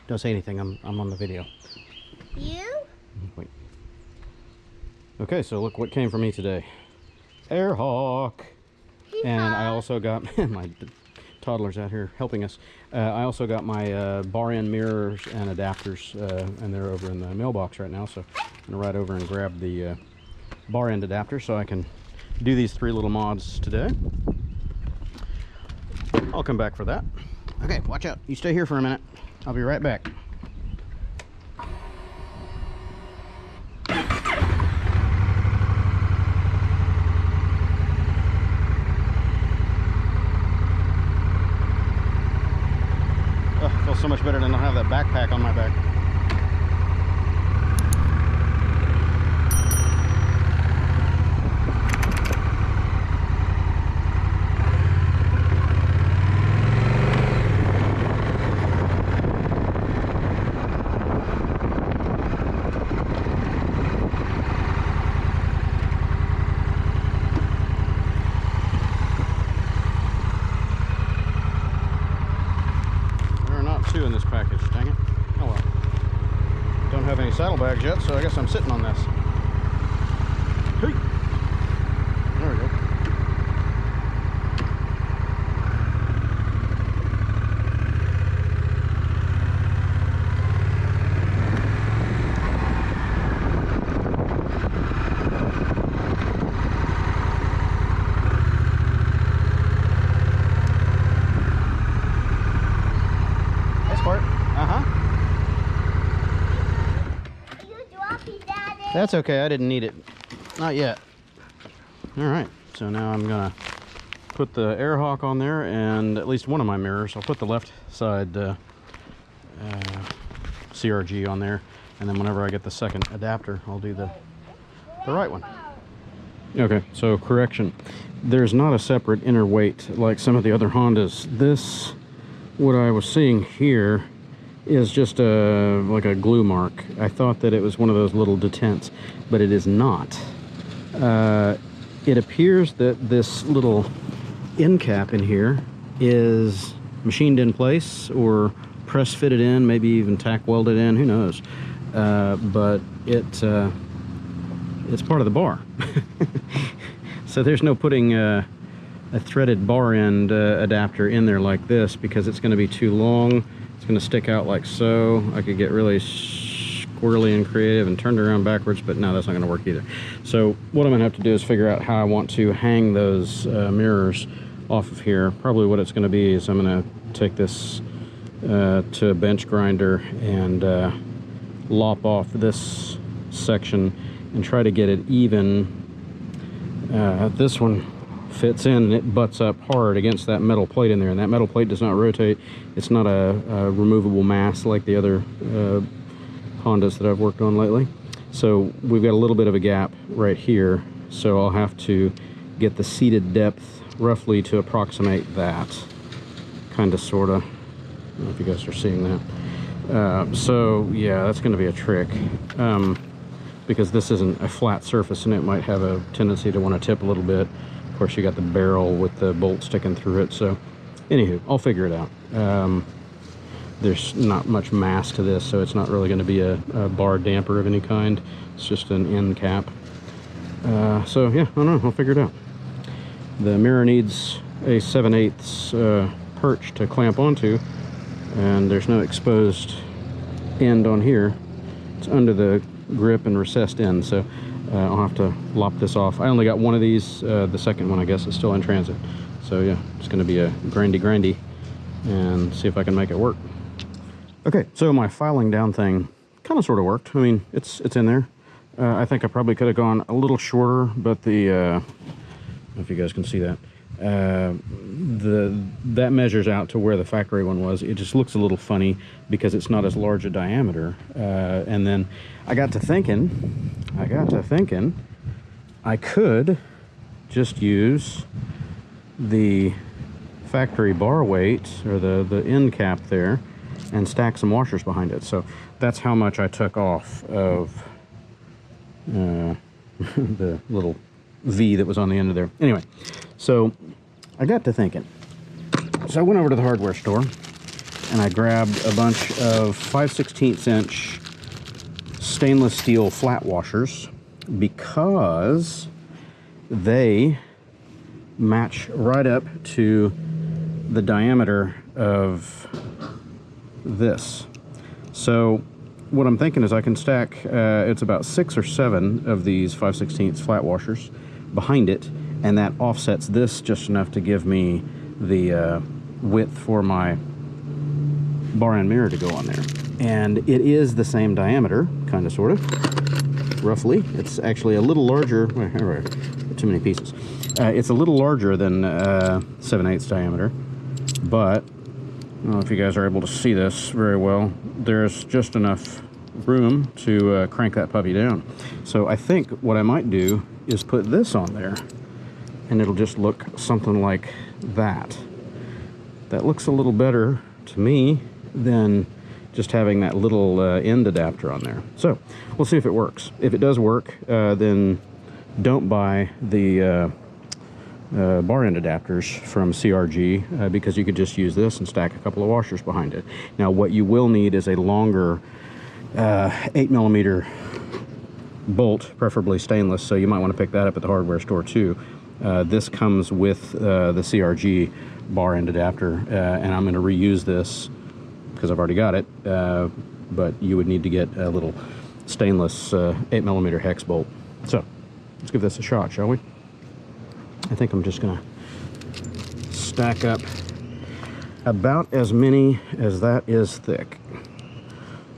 Don't say anything. I'm on the video. You? Wait. Okay, so look what came for me today. AirHawk. And I also got my toddler's out here helping us. I also got my bar end mirrors and adapters, and they're over in the mailbox right now. So I'm gonna ride over and grab the bar end adapter so I can do these 3 little mods today. I'll come back for that. Okay, watch out. You stay here for a minute. I'll be right back. Oh, feels so much better than not have that backpack on my back. In this package, dang it. Oh well. Don't have any saddlebags yet, so I guess I'm sitting on this. Hey. There we go. That's okay, I didn't need it. Not yet. Alright, so now I'm gonna put the AirHawk on there and at least one of my mirrors. I'll put the left side CRG on there, and then whenever I get the second adapter, I'll do the right one. Okay, so correction. There's not a separate inner weight like some of the other Hondas. This, what I was seeing here, is just like a glue mark. I thought that it was one of those little detents, but it is not. It appears that this little end cap in here is machined in place or press fitted in, maybe even tack welded in, who knows. But it's part of the bar. So there's no putting a threaded bar end adapter in there like this, because it's going to be too long. Going to stick out like so. I could get really squirrely and creative and turn it around backwards, but no, that's not going to work either. So what I'm going to have to do is figure out how I want to hang those mirrors off of here. Probably what it's going to be is I'm going to take this to a bench grinder and lop off this section and try to get it even. This one fits in and it butts up hard against that metal plate in there, and that metal plate does not rotate. It's not a removable mass like the other Hondas that I've worked on lately. So we've got a little bit of a gap right here, so I'll have to get the seated depth roughly to approximate that, kind of, sort of. I don't know if you guys are seeing that. So yeah, that's going to be a trick, because this isn't a flat surface and it might have a tendency to want to tip a little bit. Of course, you got the barrel with the bolt sticking through it. So anywho, I'll figure it out. There's not much mass to this, so it's not really going to be a bar damper of any kind. It's just an end cap. So yeah, I don't know, I'll figure it out. The mirror needs a 7/8 perch to clamp onto, and there's no exposed end on here. It's under the grip and recessed end, so I'll have to lop this off. I only got one of these. The second one, I guess, is still in transit. So yeah, it's going to be a grindy and see if I can make it work. Okay, so my filing down thing kind of sort of worked. I mean, it's in there. I think I probably could have gone a little shorter, but the I don't know if you guys can see that. That measures out to where the factory one was. It just looks a little funny because it's not as large a diameter. And then I got to thinking I could just use the factory bar weight, or the end cap there, and stack some washers behind it. So that's how much I took off of the little V that was on the end of there. Anyway, so I got to thinking. So I went over to the hardware store and I grabbed a bunch of 5/16 inch stainless steel flat washers because they match right up to the diameter of this. So what I'm thinking is I can stack, it's about 6 or 7 of these 5/16 flat washers behind it, and that offsets this just enough to give me the width for my bar end mirror to go on there. And it is the same diameter, kind of, sort of, roughly. It's actually a little larger, too many pieces. It's a little larger than 7/8 diameter, but I don't know if you guys are able to see this very well. There's just enough room to crank that puppy down. So I think what I might do is put this on there, and it'll just look something like that. That looks a little better to me than just having that little end adapter on there. So we'll see if it works. If it does work, then don't buy the bar end adapters from CRG because you could just use this and stack a couple of washers behind it. Now what you will need is a longer 8mm bolt, preferably stainless, so you might want to pick that up at the hardware store too. This comes with the CRG bar end adapter, and I'm going to reuse this because I've already got it, but you would need to get a little stainless 8mm hex bolt. So let's give this a shot, shall we? I think I'm just gonna stack up about as many as that is thick.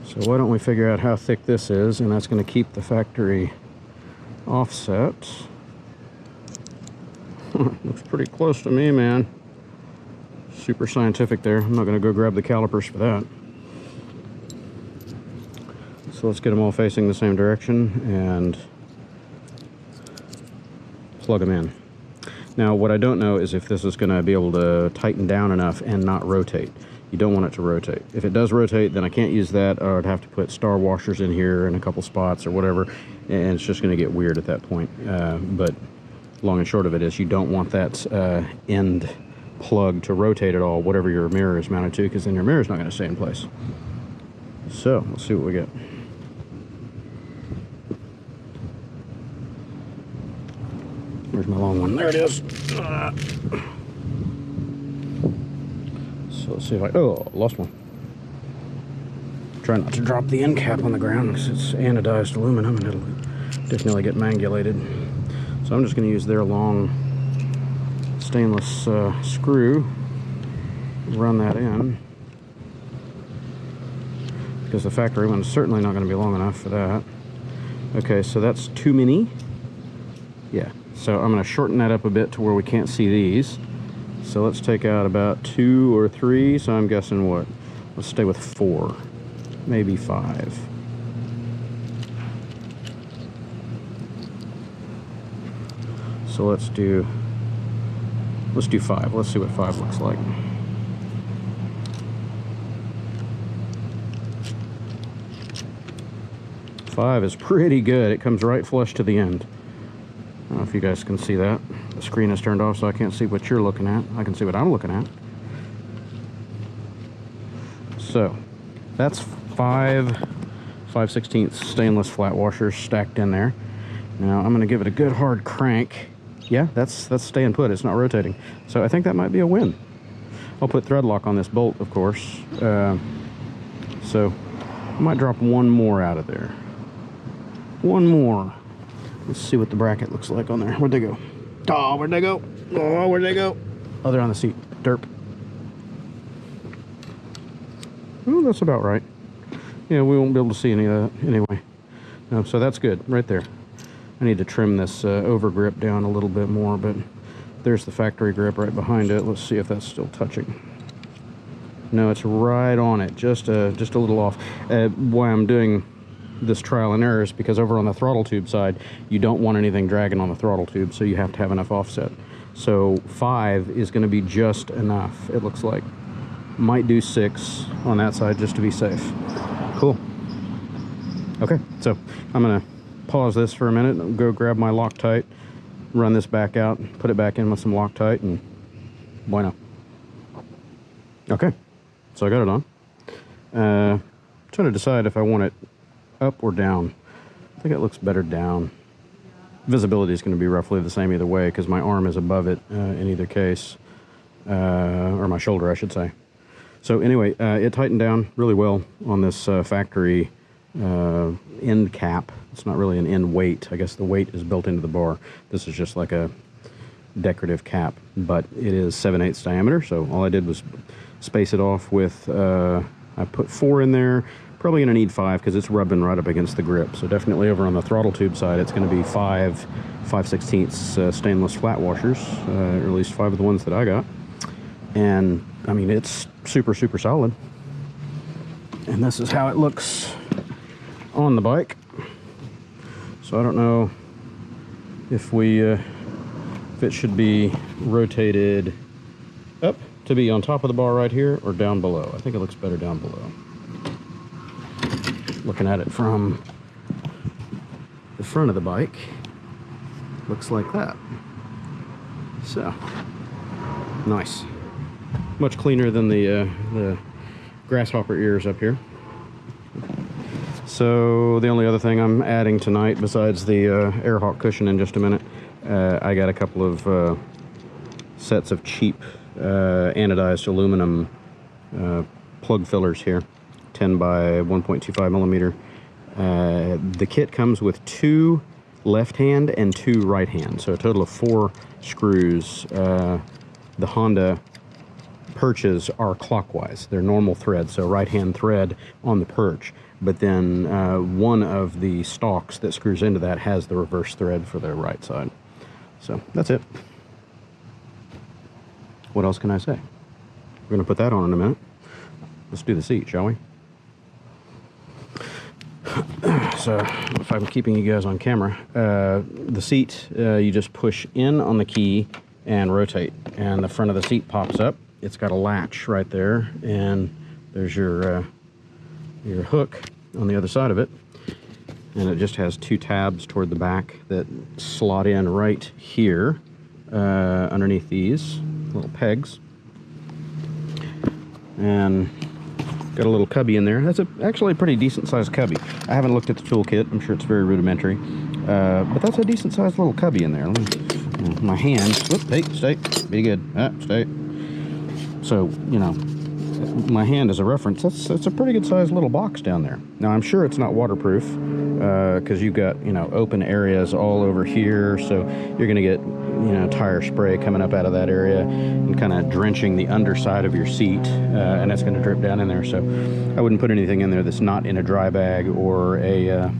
So why don't we figure out how thick this is, and that's gonna keep the factory offset. Looks pretty close to me, man. Super scientific there. I'm not gonna go grab the calipers for that. So let's get them all facing the same direction and plug them in. Now what I don't know is if this is going to be able to tighten down enough and not rotate. You don't want it to rotate. If it does rotate, then I can't use that, or I'd have to put star washers in here in a couple spots or whatever, and it's just going to get weird at that point. But long and short of it is you don't want that end plug to rotate at all, whatever your mirror is mounted to, because then your mirror is not going to stay in place. So let's see what we get. Where's my long one? There it is. So let's see if I... Oh, lost one. Try not to drop the end cap on the ground because it's anodized aluminum and it'll definitely get mangulated. So I'm just going to use their long stainless screw, run that in, because the factory one's certainly not going to be long enough for that. Okay, so that's too many. Yeah. So I'm going to shorten that up a bit to where we can't see these. So let's take out about 2 or 3. So I'm guessing what? Let's stay with 4, maybe 5. So let's do 5. Let's see what 5 looks like. Five is pretty good. It comes right flush to the end. I don't know if you guys can see that. The screen is turned off, so I can't see what you're looking at. I can see what I'm looking at. So that's 5 5/16 stainless flat washers stacked in there. Now I'm going to give it a good hard crank. Yeah, that's staying put. It's not rotating. So I think that might be a win. I'll put thread lock on this bolt, of course. So I might drop one more out of there. One more. Let's see what the bracket looks like on there. Where'd they go? Oh, where'd they go? Oh, where'd they go? Oh, they're on the seat. Derp. Oh, that's about right. Yeah, we won't be able to see any of that anyway. No, so that's good right there. I need to trim this over grip down a little bit more, but there's the factory grip right behind it. Let's see if that's still touching. No, it's right on it, just a little off. Why I'm doing this trial and error is because over on the throttle tube side, you don't want anything dragging on the throttle tube, so you have to have enough offset. So 5 is going to be just enough, it looks like. Might do 6 on that side just to be safe. Cool. Okay, so I'm going to pause this for a minute and go grab my Loctite, run this back out, put it back in with some Loctite, and bueno. Okay, so I got it on. Trying to decide if I want it up or down. I think it looks better down. Visibility is going to be roughly the same either way because my arm is above it in either case, or my shoulder, I should say. So anyway, it tightened down really well on this factory end cap. It's not really an end weight. I guess the weight is built into the bar. This is just like a decorative cap, but it is 7/8 diameter. So all I did was space it off with, I put 4 in there. Probably going to need 5 because it's rubbing right up against the grip. So definitely over on the throttle tube side, it's going to be 5/16 stainless flat washers, or at least 5 of the ones that I got. And I mean, it's super, super solid. And this is how it looks on the bike. So I don't know if it should be rotated up to be on top of the bar right here or down below. I think it looks better down below. Looking at it from the front of the bike, looks like that. So nice, much cleaner than the grasshopper ears up here. So the only other thing I'm adding tonight, besides the AirHawk cushion in just a minute, I got a couple of sets of cheap anodized aluminum plug fillers here. 10 by 1.25 millimeter. The kit comes with 2 left hand and 2 right hand, so a total of 4 screws. The Honda perches are clockwise. They're normal thread, so right hand thread on the perch, but then one of the stalks that screws into that has the reverse thread for the right side. So that's it. What else can I say? We're going to put that on in a minute. Let's do the seat, shall we? So if I'm keeping you guys on camera, the seat, you just push in on the key and rotate, and the front of the seat pops up. It's got a latch right there, and there's your hook on the other side of it, and it just has 2 tabs toward the back that slot in right here underneath these little pegs, and got a little cubby in there. That's actually a pretty decent sized cubby. I haven't looked at the toolkit. I'm sure it's very rudimentary, but that's a decent sized little cubby in there. My hand, whoop, hey, stay, be good, stay. So, you know, my hand as a reference, that's a pretty good sized little box down there. Now I'm sure it's not waterproof because you've got, you know, open areas all over here, so you're going to get, you know, tire spray coming up out of that area and kind of drenching the underside of your seat, and it's going to drip down in there. So I wouldn't put anything in there that's not in a dry bag or a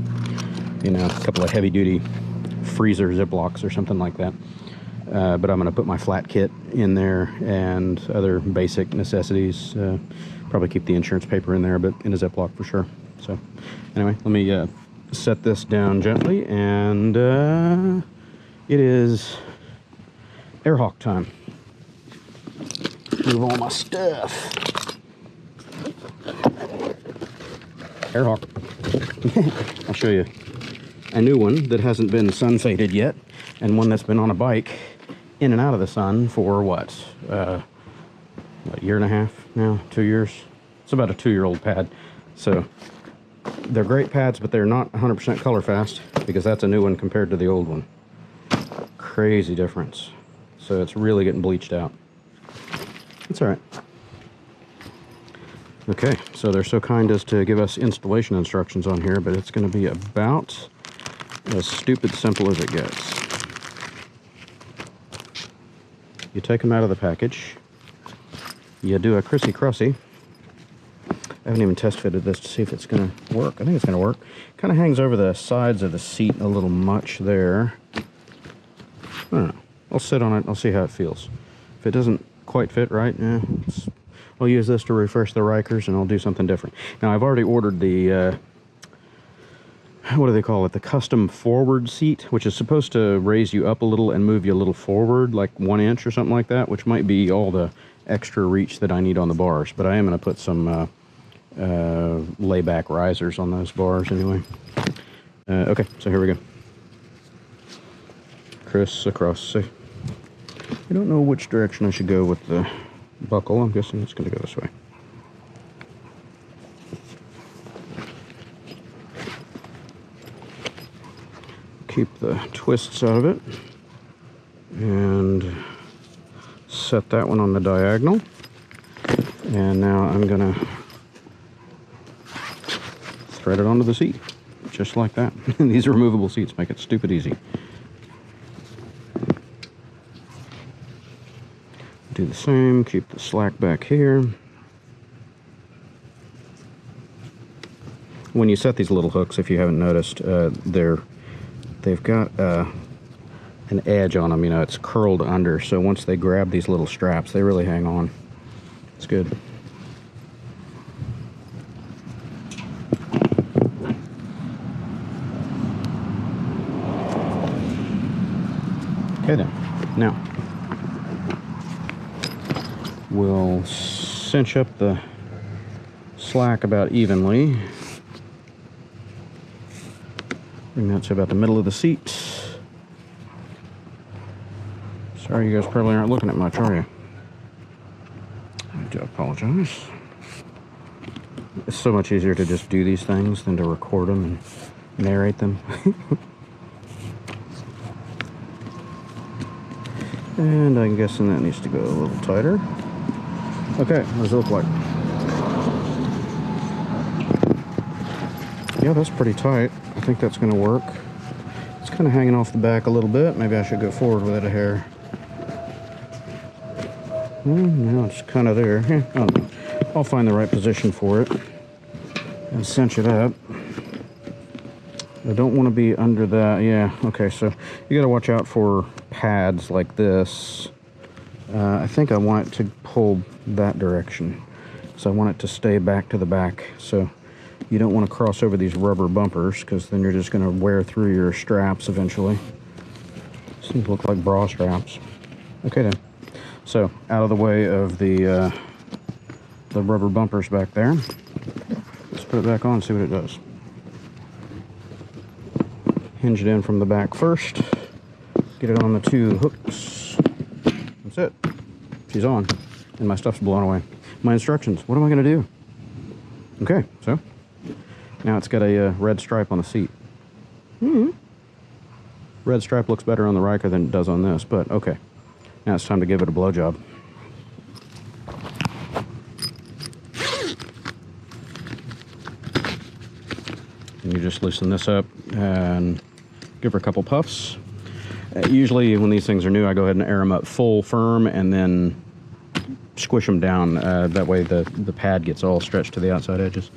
you know, a couple of heavy duty freezer Ziplocs or something like that. But I'm going to put my flat kit in there and other basic necessities. Probably keep the insurance paper in there, but in a Ziploc for sure. So anyway, let me set this down gently, and it is AirHawk time. Move all my stuff. AirHawk. I'll show you a new one that hasn't been sun faded yet, and one that's been on a bike in and out of the sun for what, a year and a half now, 2 years. It's about a 2-year-old pad. So they're great pads, but they're not 100% color fast because that's a new one compared to the old one. Crazy difference. So it's really getting bleached out. It's all right. Okay, so they're so kind as to give us installation instructions on here, but it's going to be about as stupid simple as it gets. You take them out of the package. You do a crissy-crossy. I haven't even test fitted this to see if it's going to work. I think it's going to work. Kind of hangs over the sides of the seat a little much there. I don't know. I'll sit on it. I'll see how it feels. If it doesn't quite fit right, I'll use this to refresh the Rikers, and I'll do something different. Now, I've already ordered the, what do they call it? The custom forward seat, which is supposed to raise you up a little and move you a little forward, like 1 inch or something like that, which might be all the extra reach that I need on the bars. But I am going to put some layback risers on those bars anyway. Okay, so here we go. Criss across. I don't know which direction I should go with the buckle. I'm guessing it's going to go this way. keep the twists out of it. And set that one on the diagonal. And now I'm gonna thread it onto the seat, just like that. These removable seats make it stupid easy. Do the same, keep the slack back here. When you set these little hooks, if you haven't noticed, they've got an edge on them, you know, it's curled under, so once they grab these little straps, they really hang on. It's good. Okay then, now we'll cinch up the slack about evenly. Bring that to about the middle of the seat. Sorry, you guys probably aren't looking at much, are you? I do apologize. It's so much easier to just do these things than to record them and narrate them. And I'm guessing that needs to go a little tighter. Okay, what does it look like? Yeah, that's pretty tight. I think that's going to work. It's kind of hanging off the back a little bit. Maybe I should go forward with it a hair. Now it's kind of there. Yeah, I'll find the right position for it and cinch it up. I don't want to be under that. Yeah, okay, so you got to watch out for pads like this. I think I want it to pull that direction. So I want it to stay back to the back. So you don't want to cross over these rubber bumpers, because then you're just going to wear through your straps eventually. These look like bra straps. Okay then. So out of the way of the rubber bumpers back there. Let's put it back on and see what it does. Hinge it in from the back first. Get it on the two hooks. That's it. She's on. And my stuff's blown away. My instructions. What am I going to do? Okay, so now it's got a red stripe on the seat. Red stripe looks better on the Riker than it does on this, but okay. Now it's time to give it a blowjob. And you just loosen this up and give her a couple puffs. Usually when these things are new, I go ahead and air them up full firm and then squish them down. That way the pad gets all stretched to the outside edges.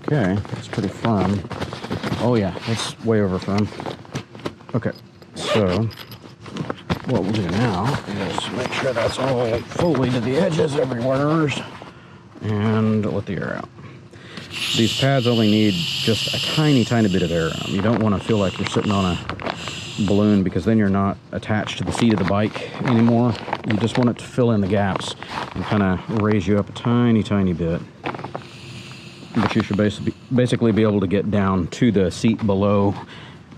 Okay, that's pretty firm. Oh yeah, that's way over firm. Okay, so what we'll do now is make sure that's all fully to the edges everywhere and let the air out. These pads only need just a tiny bit of air. You don't want to feel like you're sitting on a balloon, because then you're not attached to the seat of the bike anymore. You just want it to fill in the gaps and kind of raise you up a tiny bit. But you should basically be able to get down to the seat below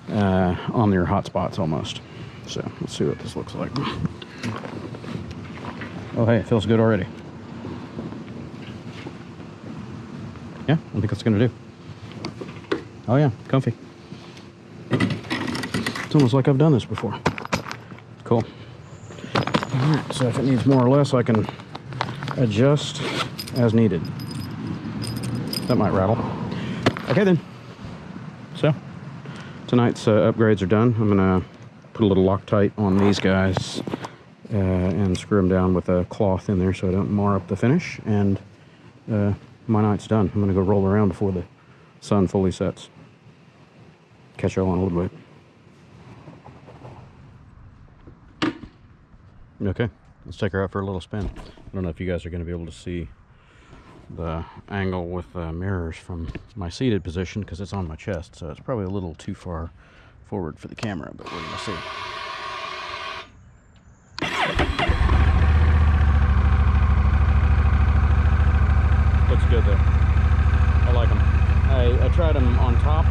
on your hot spots almost. So let's see what this looks like. Oh hey, it feels good already. Yeah, I think that's gonna do. Oh yeah, comfy. It's almost like I've done this before. Cool. All right, so if it needs more or less, I can adjust as needed. That might rattle. Okay then. So tonight's upgrades are done. I'm gonna put a little Loctite on these guys and screw them down with a cloth in there so I don't mar up the finish. And my night's done. I'm gonna go roll around before the sun fully sets. Catch y'all in a little bit. Okay, let's take her out for a little spin. I don't know if you guys are gonna be able to see the angle with the mirrors from my seated position, because it's on my chest, so it's probably a little too far forward for the camera, but we're gonna see. Looks good though. I like them. I tried them on top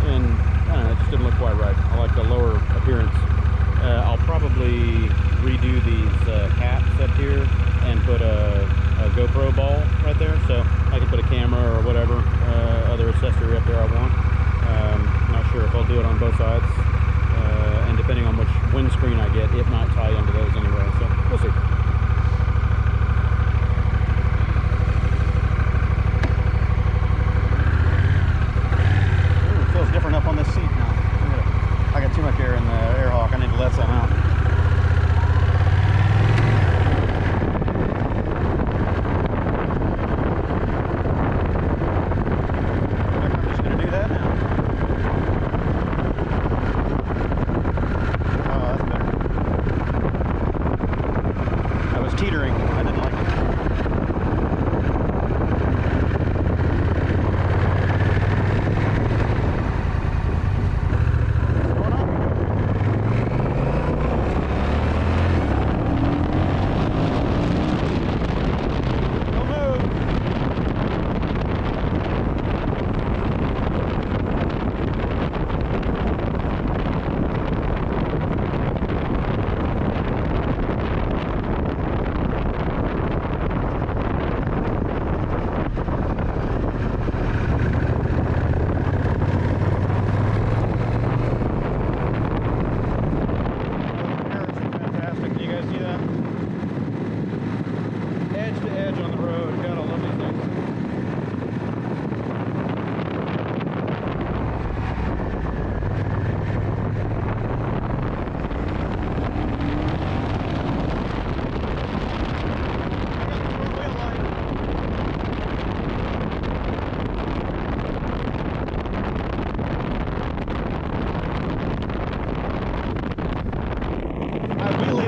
and I don't know, it just didn't look quite right. I like the lower appearance I'll probably redo these caps up here and put a GoPro ball right there, so I can put a camera or whatever other accessory up there I want. Not sure if I'll do it on both sides, and depending on which windscreen I get, it might tie into those anyway, so we'll see. Ooh, it feels different up on this seat now. I got too much air in the AirHawk. I need to let some out. I'm just going to do that now. Oh, that's better. I was teetering. I didn't like it. I really